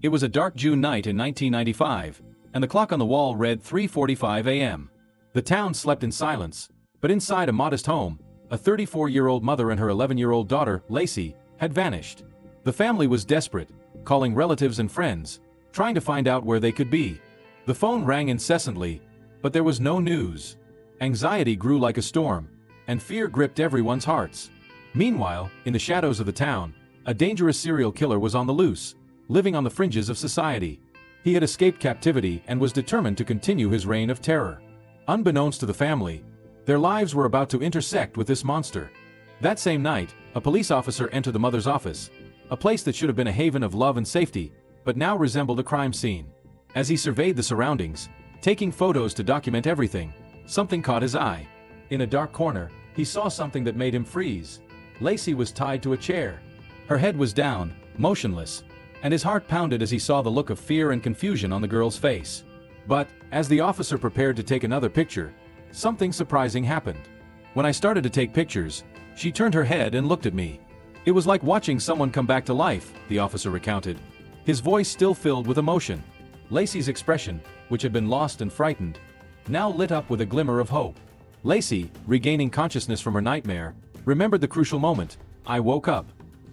It was a dark June night in 1995, and the clock on the wall read 3:45 a.m. The town slept in silence, but inside a modest home, a 34-year-old mother and her 11-year-old daughter, Lacey, had vanished. The family was desperate, calling relatives and friends, trying to find out where they could be. The phone rang incessantly, but there was no news. Anxiety grew like a storm, and fear gripped everyone's hearts. Meanwhile, in the shadows of the town, a dangerous serial killer was on the loose, living on the fringes of society. He had escaped captivity and was determined to continue his reign of terror. Unbeknownst to the family, their lives were about to intersect with this monster. That same night, a police officer entered the mother's office, a place that should have been a haven of love and safety, but now resembled a crime scene. As he surveyed the surroundings, taking photos to document everything, something caught his eye. In a dark corner, he saw something that made him freeze. Lacey was tied to a chair. Her head was down, motionless, and his heart pounded as he saw the look of fear and confusion on the girl's face. But, as the officer prepared to take another picture, something surprising happened. When I started to take pictures, she turned her head and looked at me. It was like watching someone come back to life, the officer recounted, his voice still filled with emotion. Lacey's expression, which had been lost and frightened, now lit up with a glimmer of hope. Lacey, regaining consciousness from her nightmare, remembered the crucial moment. I woke up.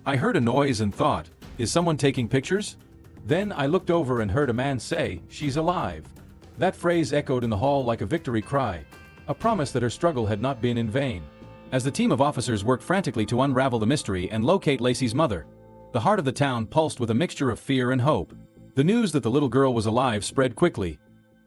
I heard a noise and thought, is someone taking pictures? Then I looked over and heard a man say, she's alive. That phrase echoed in the hall like a victory cry, a promise that her struggle had not been in vain. As the team of officers worked frantically to unravel the mystery and locate Lacey's mother, the heart of the town pulsed with a mixture of fear and hope. The news that the little girl was alive spread quickly,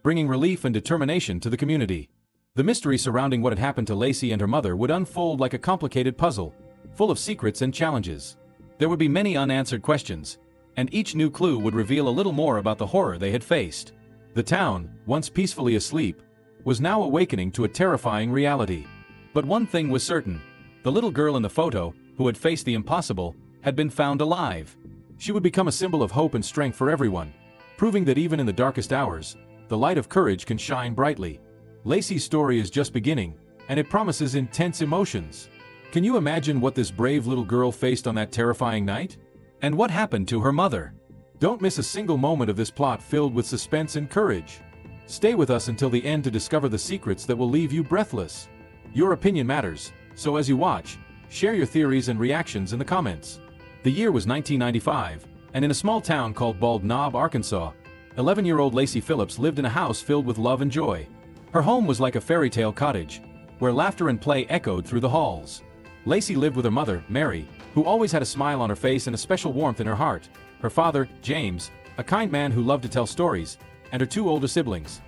bringing relief and determination to the community. The mystery surrounding what had happened to Lacey and her mother would unfold like a complicated puzzle, full of secrets and challenges. There would be many unanswered questions, and each new clue would reveal a little more about the horror they had faced. The town, once peacefully asleep, was now awakening to a terrifying reality. But one thing was certain: the little girl in the photo, who had faced the impossible, had been found alive. She would become a symbol of hope and strength for everyone, proving that even in the darkest hours, the light of courage can shine brightly. Lacey's story is just beginning, and it promises intense emotions. Can you imagine what this brave little girl faced on that terrifying night? And what happened to her mother? Don't miss a single moment of this plot filled with suspense and courage. Stay with us until the end to discover the secrets that will leave you breathless. Your opinion matters, so as you watch, share your theories and reactions in the comments. The year was 1995, and in a small town called Bald Knob, Arkansas, 11-year-old Lacey Phillips lived in a house filled with love and joy. Her home was like a fairy tale cottage, where laughter and play echoed through the halls. Lacey lived with her mother, Mary, who always had a smile on her face and a special warmth in her heart, her father, James, a kind man who loved to tell stories, and her two older siblings,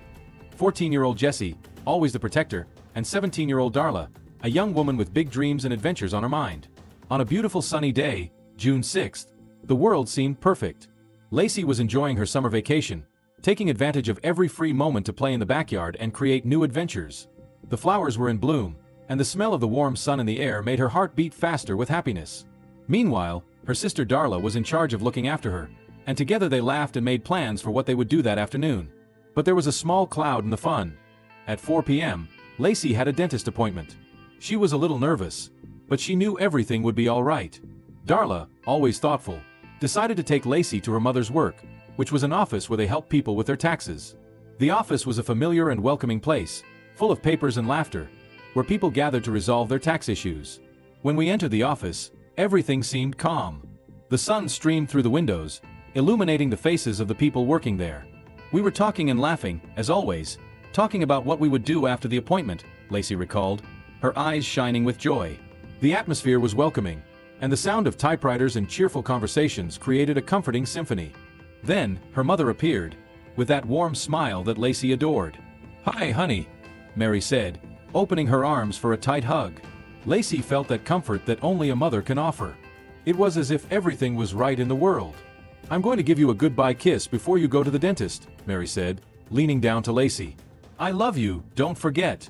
14-year-old Jessie, always the protector, and 17-year-old Darla, a young woman with big dreams and adventures on her mind. On a beautiful sunny day, June 6th, the world seemed perfect. Lacey was enjoying her summer vacation, taking advantage of every free moment to play in the backyard and create new adventures. The flowers were in bloom, and the smell of the warm sun in the air made her heart beat faster with happiness. Meanwhile, her sister Darla was in charge of looking after her, and together they laughed and made plans for what they would do that afternoon. But there was a small cloud in the fun. At 4 p.m., Lacey had a dentist appointment. She was a little nervous, but she knew everything would be all right. Darla, always thoughtful, decided to take Lacey to her mother's work, which was an office where they helped people with their taxes. The office was a familiar and welcoming place, full of papers and laughter, where people gathered to resolve their tax issues. When we entered the office, everything seemed calm. The sun streamed through the windows, illuminating the faces of the people working there. We were talking and laughing, as always, talking about what we would do after the appointment, Lacey recalled, her eyes shining with joy. The atmosphere was welcoming, and the sound of typewriters and cheerful conversations created a comforting symphony. Then, her mother appeared, with that warm smile that Lacey adored. "Hi, honey," Mary said, opening her arms for a tight hug. Lacey felt that comfort that only a mother can offer. It was as if everything was right in the world. "I'm going to give you a goodbye kiss before you go to the dentist," Mary said, leaning down to Lacey. "I love you, don't forget."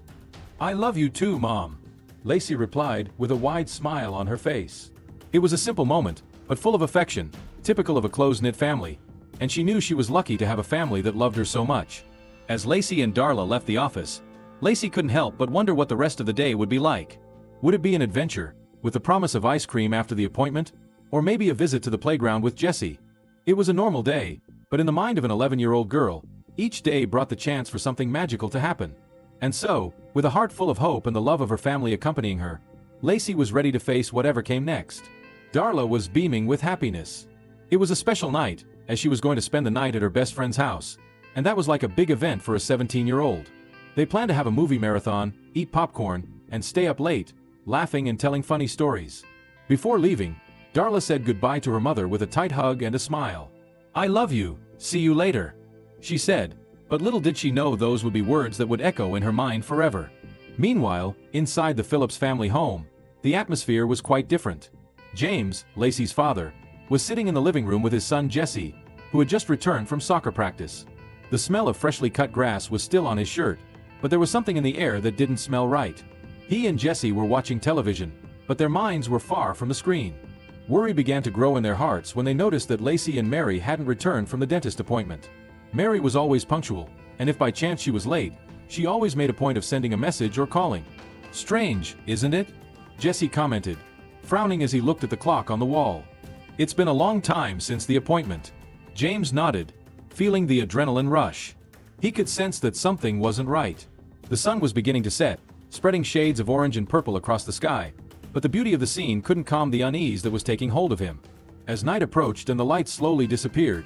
"I love you too, Mom," Lacey replied with a wide smile on her face. It was a simple moment, but full of affection, typical of a close-knit family, and she knew she was lucky to have a family that loved her so much. As Lacey and Darla left the office, Lacey couldn't help but wonder what the rest of the day would be like. Would it be an adventure, with the promise of ice cream after the appointment, or maybe a visit to the playground with Jessie? It was a normal day, But in the mind of an 11-year-old girl, each day brought the chance for something magical to happen. And so, with a heart full of hope and the love of her family accompanying her, Lacey was ready to face whatever came next. Darla was beaming with happiness. It was a special night, as she was going to spend the night at her best friend's house, and that was like a big event for a 17-year-old. They planned to have a movie marathon, eat popcorn, and stay up late, laughing and telling funny stories. Before leaving, Darla said goodbye to her mother with a tight hug and a smile. "I love you, see you later," she said, but little did she know those would be words that would echo in her mind forever. Meanwhile, inside the Phillips family home, the atmosphere was quite different. James, Lacey's father, was sitting in the living room with his son Jesse, who had just returned from soccer practice. The smell of freshly cut grass was still on his shirt, but there was something in the air that didn't smell right. He and Jesse were watching television, but their minds were far from the screen. Worry began to grow in their hearts when they noticed that Lacey and Mary hadn't returned from the dentist appointment. Mary was always punctual, and if by chance she was late, she always made a point of sending a message or calling. "Strange, isn't it?" Jesse commented, frowning as he looked at the clock on the wall. "It's been a long time since the appointment." James nodded, feeling the adrenaline rush. He could sense that something wasn't right. The sun was beginning to set, spreading shades of orange and purple across the sky, but the beauty of the scene couldn't calm the unease that was taking hold of him. As night approached and the lights slowly disappeared,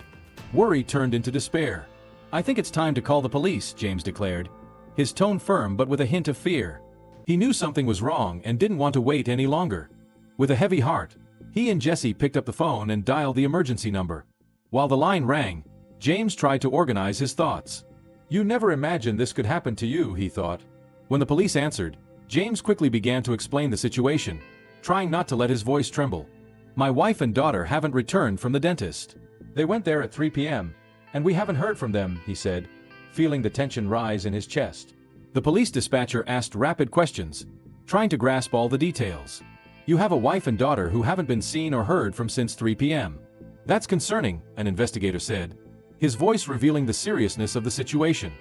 worry turned into despair. "I think it's time to call the police," James declared, his tone firm but with a hint of fear. He knew something was wrong and didn't want to wait any longer. With a heavy heart, he and Jesse picked up the phone and dialed the emergency number. While the line rang, James tried to organize his thoughts. "You never imagined this could happen to you," he thought. When the police answered, James quickly began to explain the situation, trying not to let his voice tremble. "My wife and daughter haven't returned from the dentist. They went there at 3 p.m., and we haven't heard from them," he said, feeling the tension rise in his chest. The police dispatcher asked rapid questions, trying to grasp all the details. "You have a wife and daughter who haven't been seen or heard from since 3 p.m. "That's concerning," an investigator said, his voice revealing the seriousness of the situation.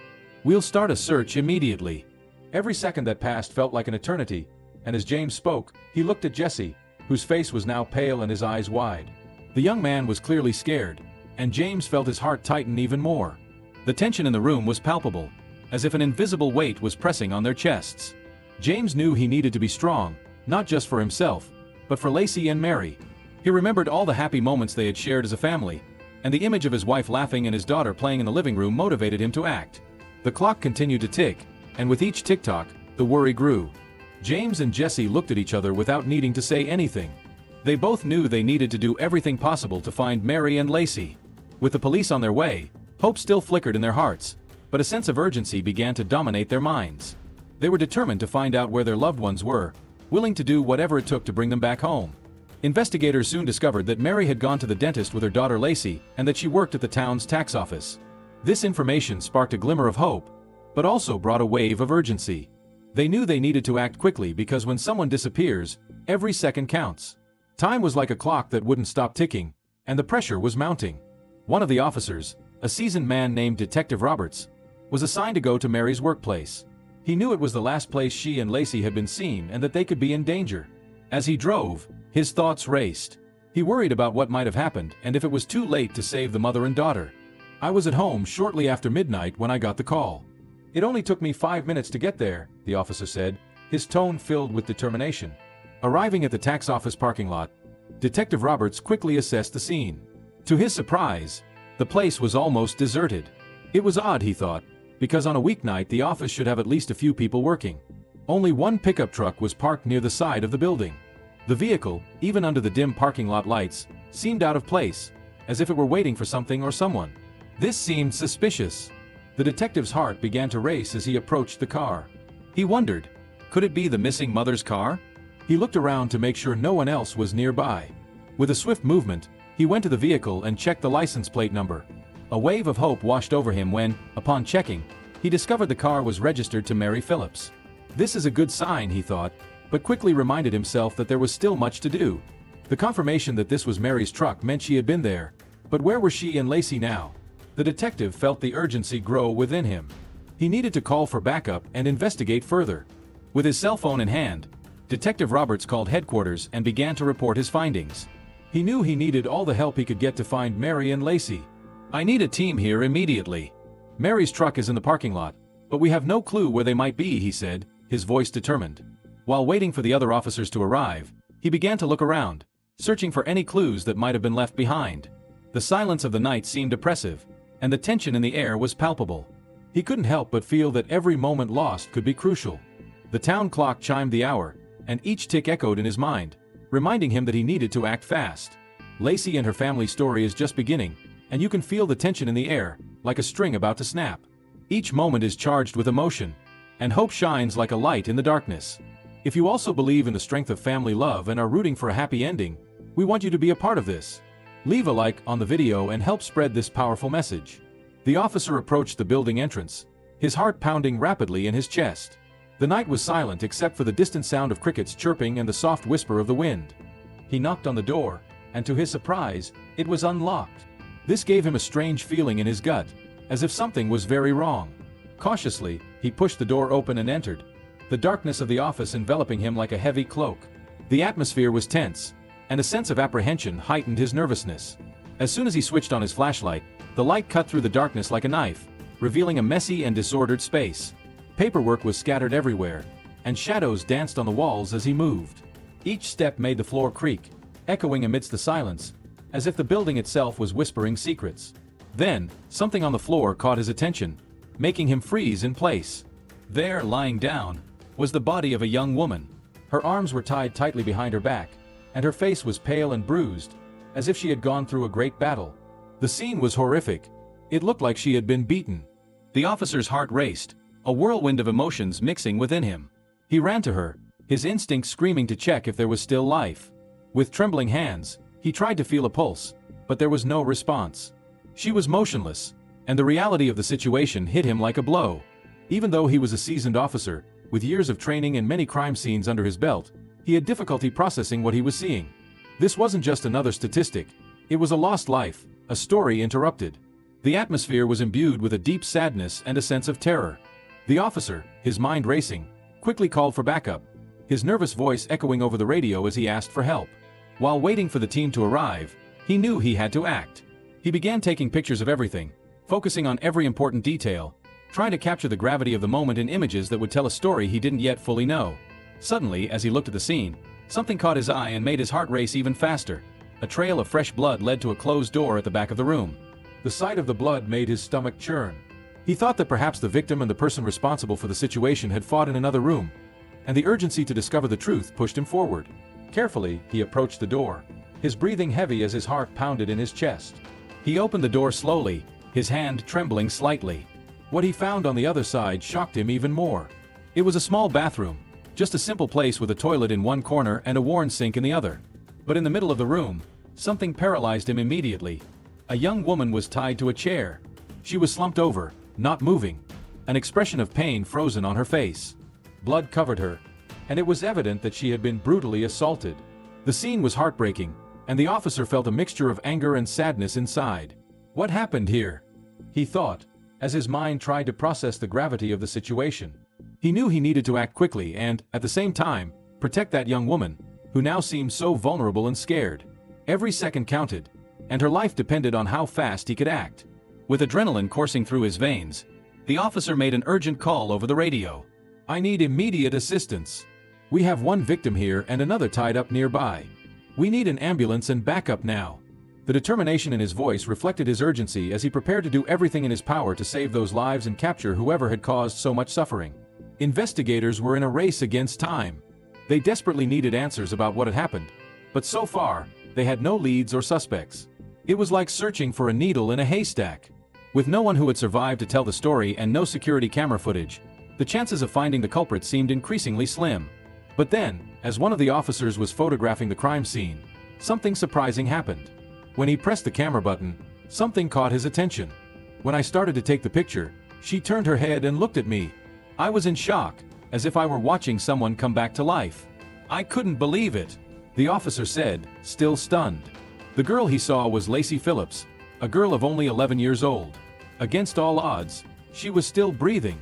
"We'll start a search immediately." Every second that passed felt like an eternity, and as James spoke, he looked at Jesse, whose face was now pale and his eyes wide. The young man was clearly scared, and James felt his heart tighten even more. The tension in the room was palpable, as if an invisible weight was pressing on their chests. James knew he needed to be strong, not just for himself, but for Lacey and Mary. He remembered all the happy moments they had shared as a family, and the image of his wife laughing and his daughter playing in the living room motivated him to act. The clock continued to tick, and with each tick-tock, the worry grew. James and Jesse looked at each other without needing to say anything. They both knew they needed to do everything possible to find Mary and Lacey. With the police on their way, hope still flickered in their hearts, but a sense of urgency began to dominate their minds. They were determined to find out where their loved ones were, willing to do whatever it took to bring them back home. Investigators soon discovered that Mary had gone to the dentist with her daughter Lacey and that she worked at the town's tax office. This information sparked a glimmer of hope, but also brought a wave of urgency. They knew they needed to act quickly because when someone disappears, every second counts. Time was like a clock that wouldn't stop ticking, and the pressure was mounting. One of the officers, a seasoned man named Detective Roberts, was assigned to go to Mary's workplace. He knew it was the last place she and Lacey had been seen and that they could be in danger. As he drove, his thoughts raced. He worried about what might have happened and if it was too late to save the mother and daughter. "I was at home shortly after midnight when I got the call. It only took me 5 minutes to get there," the officer said, his tone filled with determination. Arriving at the tax office parking lot, Detective Roberts quickly assessed the scene. To his surprise, the place was almost deserted. It was odd, he thought, because on a weeknight the office should have at least a few people working. Only one pickup truck was parked near the side of the building. The vehicle, even under the dim parking lot lights, seemed out of place, as if it were waiting for something or someone. This seemed suspicious. The detective's heart began to race as he approached the car. He wondered, could it be the missing mother's car? He looked around to make sure no one else was nearby. With a swift movement, he went to the vehicle and checked the license plate number. A wave of hope washed over him when, upon checking, he discovered the car was registered to Mary Phillips. This is a good sign, he thought, but quickly reminded himself that there was still much to do. The confirmation that this was Mary's truck meant she had been there, but where were she and Lacey now? The detective felt the urgency grow within him. He needed to call for backup and investigate further. With his cell phone in hand, Detective Roberts called headquarters and began to report his findings. He knew he needed all the help he could get to find Mary and Lacey. I need a team here immediately. Mary's truck is in the parking lot, but we have no clue where they might be, he said, his voice determined. While waiting for the other officers to arrive, he began to look around, searching for any clues that might have been left behind. The silence of the night seemed oppressive, and the tension in the air was palpable. He couldn't help but feel that every moment lost could be crucial. The town clock chimed the hour, and each tick echoed in his mind, reminding him that he needed to act fast. Lacey and her family story is just beginning, and you can feel the tension in the air, like a string about to snap. Each moment is charged with emotion, and hope shines like a light in the darkness. If you also believe in the strength of family love and are rooting for a happy ending, we want you to be a part of this. Leave a like on the video and help spread this powerful message. The officer approached the building entrance, his heart pounding rapidly in his chest. The night was silent except for the distant sound of crickets chirping and the soft whisper of the wind. He knocked on the door, and to his surprise, it was unlocked. This gave him a strange feeling in his gut, as if something was very wrong. Cautiously, he pushed the door open and entered, the darkness of the office enveloping him like a heavy cloak. The atmosphere was tense, and a sense of apprehension heightened his nervousness. As soon as he switched on his flashlight, the light cut through the darkness like a knife, revealing a messy and disordered space. Paperwork was scattered everywhere, and shadows danced on the walls as he moved. Each step made the floor creak, echoing amidst the silence, as if the building itself was whispering secrets. Then, something on the floor caught his attention, making him freeze in place. There, lying down, was the body of a young woman. Her arms were tied tightly behind her back, and her face was pale and bruised, as if she had gone through a great battle. The scene was horrific. It looked like she had been beaten. The officer's heart raced, a whirlwind of emotions mixing within him. He ran to her, his instincts screaming to check if there was still life. With trembling hands, he tried to feel a pulse, but there was no response. She was motionless, and the reality of the situation hit him like a blow. Even though he was a seasoned officer, with years of training and many crime scenes under his belt, he had difficulty processing what he was seeing. This wasn't just another statistic. It was a lost life, a story interrupted. The atmosphere was imbued with a deep sadness and a sense of terror. The officer, his mind racing, quickly called for backup, his nervous voice echoing over the radio as he asked for help. While waiting for the team to arrive, he knew he had to act. He began taking pictures of everything, focusing on every important detail, trying to capture the gravity of the moment in images that would tell a story he didn't yet fully know. Suddenly, as he looked at the scene, something caught his eye and made his heart race even faster. A trail of fresh blood led to a closed door at the back of the room. The sight of the blood made his stomach churn. He thought that perhaps the victim and the person responsible for the situation had fought in another room, and the urgency to discover the truth pushed him forward. Carefully, he approached the door, his breathing heavy as his heart pounded in his chest. He opened the door slowly, his hand trembling slightly. What he found on the other side shocked him even more. It was a small bathroom, just a simple place with a toilet in one corner and a worn sink in the other. But in the middle of the room, something paralyzed him immediately. A young woman was tied to a chair. She was slumped over, not moving, an expression of pain frozen on her face. Blood covered her, and it was evident that she had been brutally assaulted. The scene was heartbreaking, and the officer felt a mixture of anger and sadness inside. What happened here? He thought, as his mind tried to process the gravity of the situation. He knew he needed to act quickly and, at the same time, protect that young woman, who now seemed so vulnerable and scared. Every second counted, and her life depended on how fast he could act. With adrenaline coursing through his veins, the officer made an urgent call over the radio. "I need immediate assistance. We have one victim here and another tied up nearby. We need an ambulance and backup now." The determination in his voice reflected his urgency as he prepared to do everything in his power to save those lives and capture whoever had caused so much suffering. Investigators were in a race against time. They desperately needed answers about what had happened, but so far, they had no leads or suspects. It was like searching for a needle in a haystack. With no one who had survived to tell the story and no security camera footage, the chances of finding the culprit seemed increasingly slim. But then, as one of the officers was photographing the crime scene, something surprising happened. When he pressed the camera button, something caught his attention. When I started to take the picture, she turned her head and looked at me. I was in shock, as if I were watching someone come back to life. I couldn't believe it, the officer said, still stunned. The girl he saw was Lacey Phillips, a girl of only 11 years old. Against all odds, she was still breathing.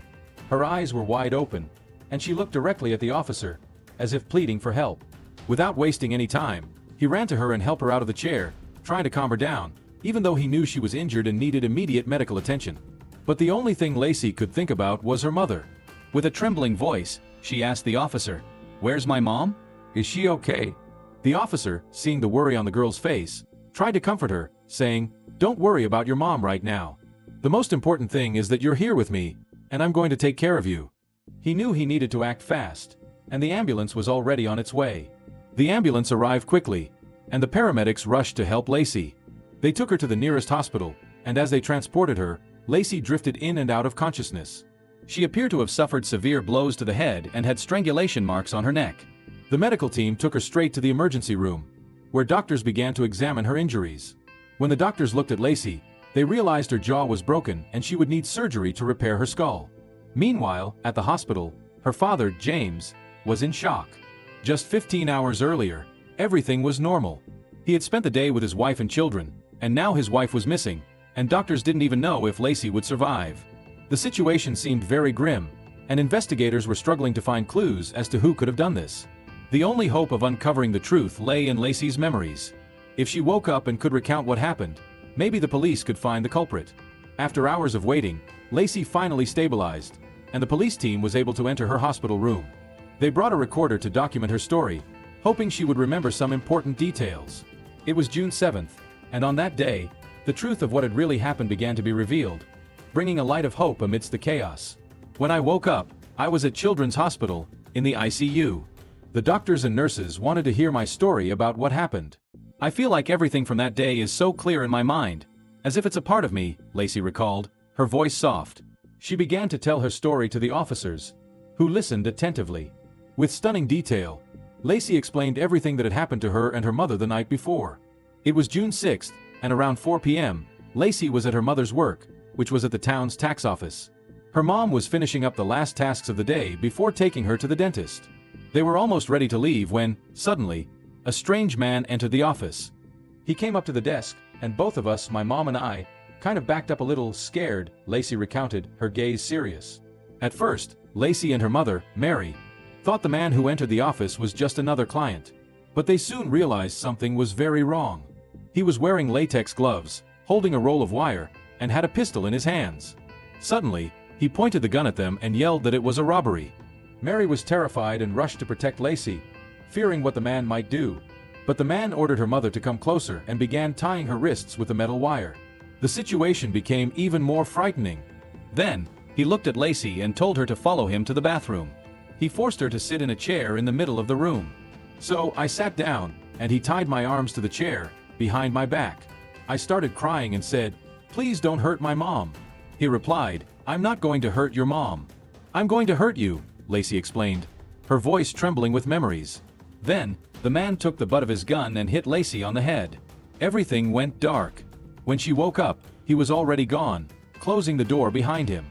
Her eyes were wide open, and she looked directly at the officer, as if pleading for help. Without wasting any time, he ran to her and helped her out of the chair, trying to calm her down. even though he knew she was injured and needed immediate medical attention. But the only thing Lacey could think about was her mother. With a trembling voice, she asked the officer, "Where's my mom? Is she okay?" The officer, seeing the worry on the girl's face, tried to comfort her, saying, "Don't worry about your mom right now. The most important thing is that you're here with me, and I'm going to take care of you." He knew he needed to act fast, and the ambulance was already on its way. The ambulance arrived quickly, and the paramedics rushed to help Lacey. They took her to the nearest hospital, and as they transported her, Lacey drifted in and out of consciousness. She appeared to have suffered severe blows to the head and had strangulation marks on her neck. The medical team took her straight to the emergency room, where doctors began to examine her injuries. When the doctors looked at Lacey, they realized her jaw was broken and she would need surgery to repair her skull. Meanwhile, at the hospital, her father, James, was in shock. Just 15 hours earlier, everything was normal. He had spent the day with his wife and children, and now his wife was missing, and doctors didn't even know if Lacey would survive. The situation seemed very grim, and investigators were struggling to find clues as to who could have done this. The only hope of uncovering the truth lay in Lacey's memories. If she woke up and could recount what happened, maybe the police could find the culprit. After hours of waiting, Lacey finally stabilized, and the police team was able to enter her hospital room. They brought a recorder to document her story, hoping she would remember some important details. It was June 7th, and on that day, the truth of what had really happened began to be revealed, bringing a light of hope amidst the chaos. When I woke up, I was at Children's Hospital, in the ICU. The doctors and nurses wanted to hear my story about what happened. I feel like everything from that day is so clear in my mind, as if it's a part of me, Lacey recalled, her voice soft. She began to tell her story to the officers, who listened attentively. With stunning detail, Lacey explained everything that had happened to her and her mother the night before. It was June 6th, and around 4 p.m., Lacey was at her mother's work, which was at the town's tax office. Her mom was finishing up the last tasks of the day before taking her to the dentist. They were almost ready to leave when, suddenly, a strange man entered the office. He came up to the desk, and both of us, my mom and I, kind of backed up a little, scared, Lacey recounted, her gaze serious. At first, Lacey and her mother, Mary, thought the man who entered the office was just another client. But they soon realized something was very wrong. He was wearing latex gloves, holding a roll of wire, and had a pistol in his hands. Suddenly, he pointed the gun at them and yelled that it was a robbery. Mary was terrified and rushed to protect Lacey, fearing what the man might do. But the man ordered her mother to come closer and began tying her wrists with a metal wire. The situation became even more frightening. Then, he looked at Lacey and told her to follow him to the bathroom. He forced her to sit in a chair in the middle of the room. So I sat down, and he tied my arms to the chair, behind my back. I started crying and said, "Please don't hurt my mom." He replied, "I'm not going to hurt your mom. I'm going to hurt you," Lacey explained, her voice trembling with memories. Then, the man took the butt of his gun and hit Lacey on the head. Everything went dark. When she woke up, he was already gone, closing the door behind him.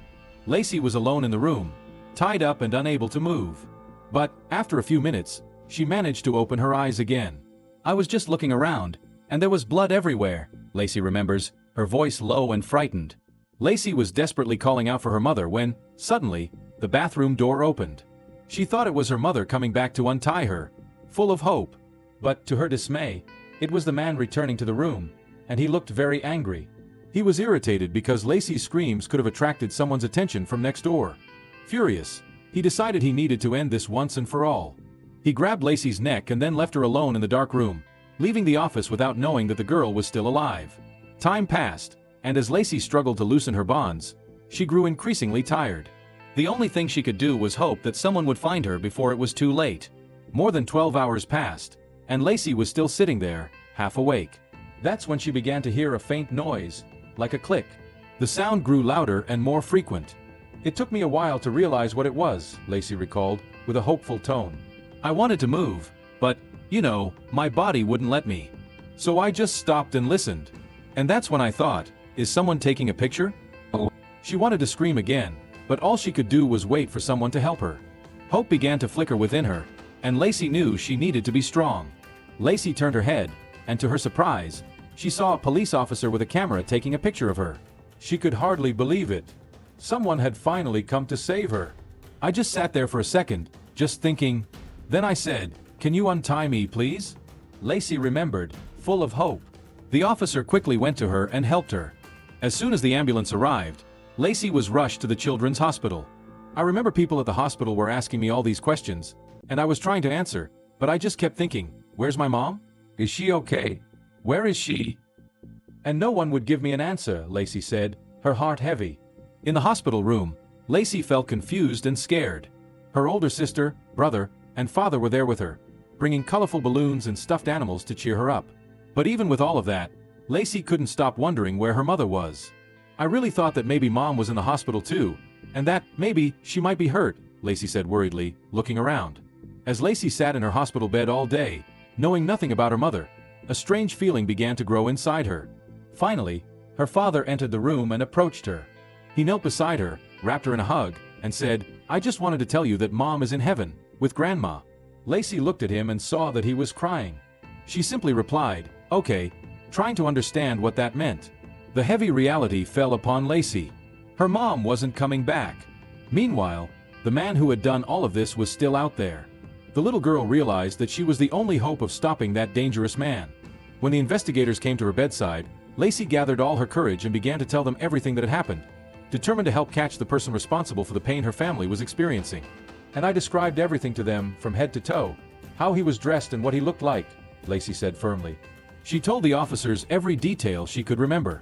Lacey was alone in the room, tied up and unable to move. But, after a few minutes, she managed to open her eyes again. "I was just looking around, and there was blood everywhere," Lacey remembers, her voice low and frightened. Lacey was desperately calling out for her mother when, suddenly, the bathroom door opened. She thought it was her mother coming back to untie her, full of hope. But, to her dismay, it was the man returning to the room, and he looked very angry. He was irritated because Lacey's screams could have attracted someone's attention from next door. Furious, he decided he needed to end this once and for all. He grabbed Lacey's neck and then left her alone in the dark room, leaving the office without knowing that the girl was still alive. Time passed, and as Lacey struggled to loosen her bonds, she grew increasingly tired. The only thing she could do was hope that someone would find her before it was too late. More than 12 hours passed, and Lacey was still sitting there, half awake. That's when she began to hear a faint noise, like a click. The sound grew louder and more frequent. "It took me a while to realize what it was," Lacey recalled, with a hopeful tone. "I wanted to move, but, my body wouldn't let me. So I just stopped and listened. And that's when I thought, is someone taking a picture?" She wanted to scream again, but all she could do was wait for someone to help her. Hope began to flicker within her, and Lacey knew she needed to be strong. Lacey turned her head, and to her surprise, she saw a police officer with a camera taking a picture of her. She could hardly believe it. Someone had finally come to save her. I just sat there for a second, just thinking. Then I said, "Can you untie me, please?" Lacey remembered, full of hope. The officer quickly went to her and helped her. As soon as the ambulance arrived, Lacey was rushed to the children's hospital. I remember people at the hospital were asking me all these questions, and I was trying to answer, but I just kept thinking, where's my mom? Is she okay? Where is she? And no one would give me an answer, Lacey said, her heart heavy. In the hospital room, Lacey felt confused and scared. Her older sister, brother, and father were there with her, bringing colorful balloons and stuffed animals to cheer her up. But even with all of that, Lacey couldn't stop wondering where her mother was. I really thought that maybe mom was in the hospital too, and that, maybe, she might be hurt, Lacey said worriedly, looking around. As Lacey sat in her hospital bed all day, knowing nothing about her mother, a strange feeling began to grow inside her. Finally, her father entered the room and approached her. He knelt beside her, wrapped her in a hug, and said, I just wanted to tell you that mom is in heaven, with grandma. Lacey looked at him and saw that he was crying. She simply replied, okay, trying to understand what that meant. The heavy reality fell upon Lacey. Her mom wasn't coming back. Meanwhile, the man who had done all of this was still out there. The little girl realized that she was the only hope of stopping that dangerous man. When the investigators came to her bedside, Lacey gathered all her courage and began to tell them everything that had happened, determined to help catch the person responsible for the pain her family was experiencing. And I described everything to them from head to toe, how he was dressed and what he looked like, Lacey said firmly. She told the officers every detail she could remember.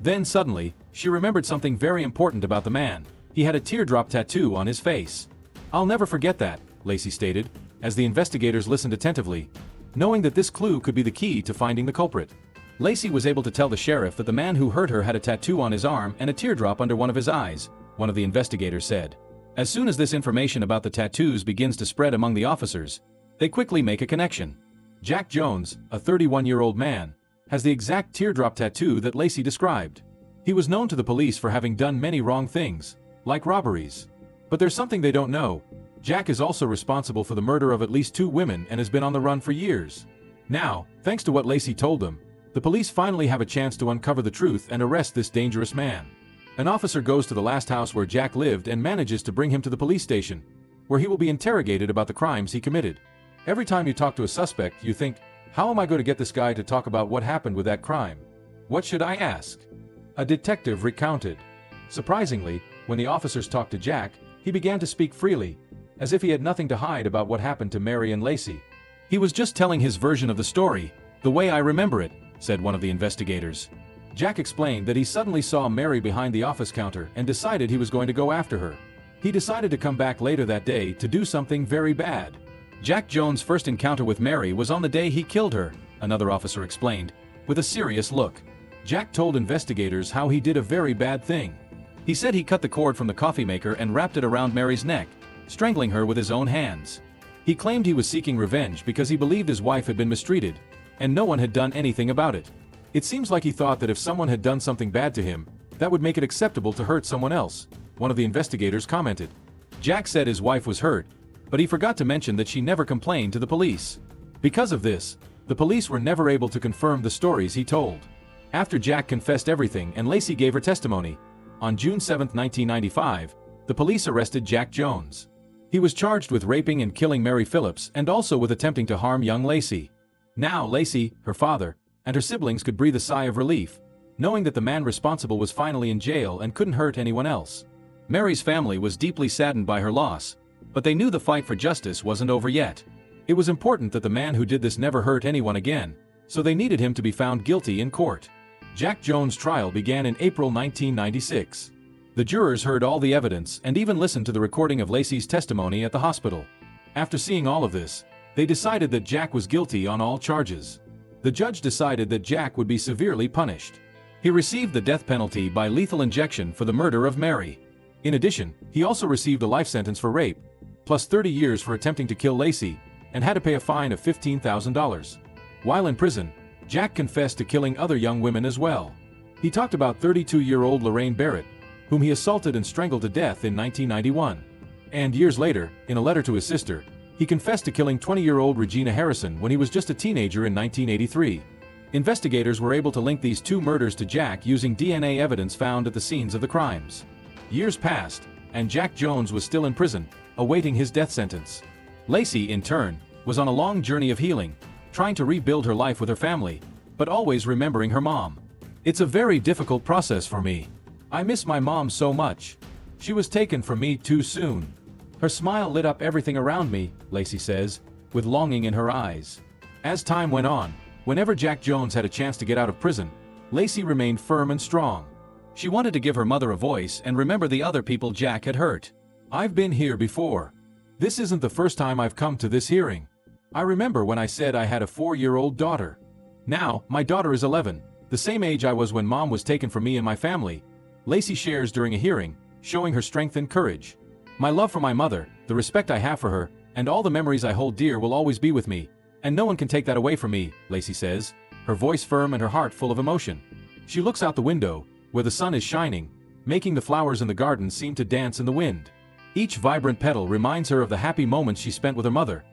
Then suddenly, she remembered something very important about the man. He had a teardrop tattoo on his face. I'll never forget that, Lacey stated, as the investigators listened attentively, knowing that this clue could be the key to finding the culprit. Lacey was able to tell the sheriff that the man who hurt her had a tattoo on his arm and a teardrop under one of his eyes, one of the investigators said. As soon as this information about the tattoos begins to spread among the officers, they quickly make a connection. Jack Jones, a 31-year-old man, has the exact teardrop tattoo that Lacey described. He was known to the police for having done many wrong things, like robberies. But there's something they don't know. Jack is also responsible for the murder of at least 2 women and has been on the run for years. Now, thanks to what Lacey told them, the police finally have a chance to uncover the truth and arrest this dangerous man. An officer goes to the last house where Jack lived and manages to bring him to the police station, where he will be interrogated about the crimes he committed. Every time you talk to a suspect, you think, how am I going to get this guy to talk about what happened with that crime? What should I ask? A detective recounted. Surprisingly, when the officers talked to Jack, he began to speak freely, as if he had nothing to hide about what happened to Mary and Lacey. He was just telling his version of the story, the way I remember it, said one of the investigators. Jack explained that he suddenly saw Mary behind the office counter and decided he was going to go after her. He decided to come back later that day to do something very bad. Jack Jones' first encounter with Mary was on the day he killed her, another officer explained, with a serious look. Jack told investigators how he did a very bad thing. He said he cut the cord from the coffee maker and wrapped it around Mary's neck, strangling her with his own hands. He claimed he was seeking revenge because he believed his wife had been mistreated, and no one had done anything about it. It seems like he thought that if someone had done something bad to him, that would make it acceptable to hurt someone else, one of the investigators commented. Jack said his wife was hurt, but he forgot to mention that she never complained to the police. Because of this, the police were never able to confirm the stories he told. After Jack confessed everything and Lacey gave her testimony, on June 7, 1995, the police arrested Jack Jones. He was charged with raping and killing Mary Phillips and also with attempting to harm young Lacey. Now Lacey, her father, and her siblings could breathe a sigh of relief, knowing that the man responsible was finally in jail and couldn't hurt anyone else. Mary's family was deeply saddened by her loss, but they knew the fight for justice wasn't over yet. It was important that the man who did this never hurt anyone again, so they needed him to be found guilty in court. Jack Jones' trial began in April 1996. The jurors heard all the evidence and even listened to the recording of Lacey's testimony at the hospital. After seeing all of this, they decided that Jack was guilty on all charges. The judge decided that Jack would be severely punished. He received the death penalty by lethal injection for the murder of Mary. In addition, he also received a life sentence for rape, plus 30 years for attempting to kill Lacey, and had to pay a fine of $15,000. While in prison, Jack confessed to killing other young women as well. He talked about 32-year-old Lorraine Barrett, whom he assaulted and strangled to death in 1991. And years later, in a letter to his sister, he confessed to killing 20-year-old Regina Harrison when he was just a teenager in 1983. Investigators were able to link these 2 murders to Jack using DNA evidence found at the scenes of the crimes. Years passed, and Jack Jones was still in prison, awaiting his death sentence. Lacey, in turn, was on a long journey of healing, trying to rebuild her life with her family, but always remembering her mom. It's a very difficult process for me. I miss my mom so much. She was taken from me too soon. Her smile lit up everything around me, Lacey says, with longing in her eyes. As time went on, whenever Jack Jones had a chance to get out of prison, Lacey remained firm and strong. She wanted to give her mother a voice and remember the other people Jack had hurt. I've been here before. This isn't the first time I've come to this hearing. I remember when I said I had a 4-year-old daughter. Now, my daughter is 11, the same age I was when mom was taken from me and my family, Lacey shares during a hearing, showing her strength and courage. My love for my mother, the respect I have for her, and all the memories I hold dear will always be with me, and no one can take that away from me, Lacey says, her voice firm and her heart full of emotion. She looks out the window, where the sun is shining, making the flowers in the garden seem to dance in the wind. Each vibrant petal reminds her of the happy moments she spent with her mother,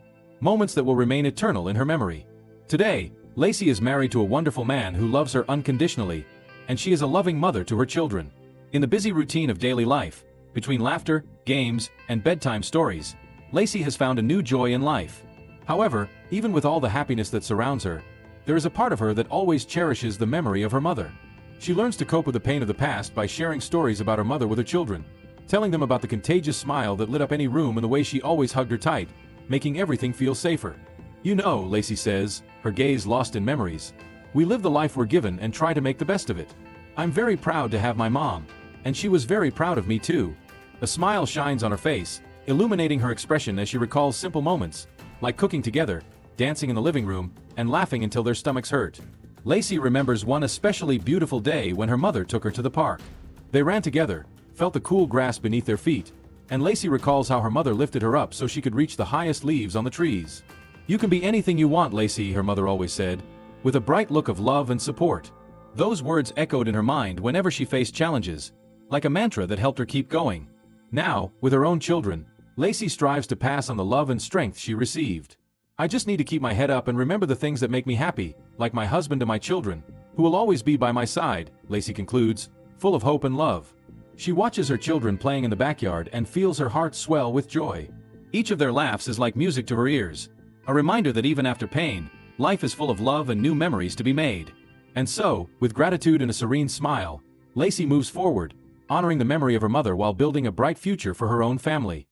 moments that will remain eternal in her memory. Today, Lacey is married to a wonderful man who loves her unconditionally, and she is a loving mother to her children. In the busy routine of daily life, between laughter, games, and bedtime stories, Lacey has found a new joy in life. However, even with all the happiness that surrounds her, there is a part of her that always cherishes the memory of her mother. She learns to cope with the pain of the past by sharing stories about her mother with her children, telling them about the contagious smile that lit up any room and the way she always hugged her tight, making everything feel safer. You know, Lacey says, her gaze lost in memories, we live the life we're given and try to make the best of it. I'm very proud to have my mom, and she was very proud of me too. A smile shines on her face, illuminating her expression as she recalls simple moments, like cooking together, dancing in the living room, and laughing until their stomachs hurt. Lacey remembers one especially beautiful day when her mother took her to the park. They ran together, felt the cool grass beneath their feet, and Lacey recalls how her mother lifted her up so she could reach the highest leaves on the trees. You can be anything you want, Lacey, her mother always said, with a bright look of love and support. Those words echoed in her mind whenever she faced challenges, like a mantra that helped her keep going. Now, with her own children, Lacey strives to pass on the love and strength she received. I just need to keep my head up and remember the things that make me happy, like my husband and my children, who will always be by my side, Lacey concludes, full of hope and love. She watches her children playing in the backyard and feels her heart swell with joy. Each of their laughs is like music to her ears, a reminder that even after pain, life is full of love and new memories to be made. And so, with gratitude and a serene smile, Lacey moves forward, honoring the memory of her mother while building a bright future for her own family.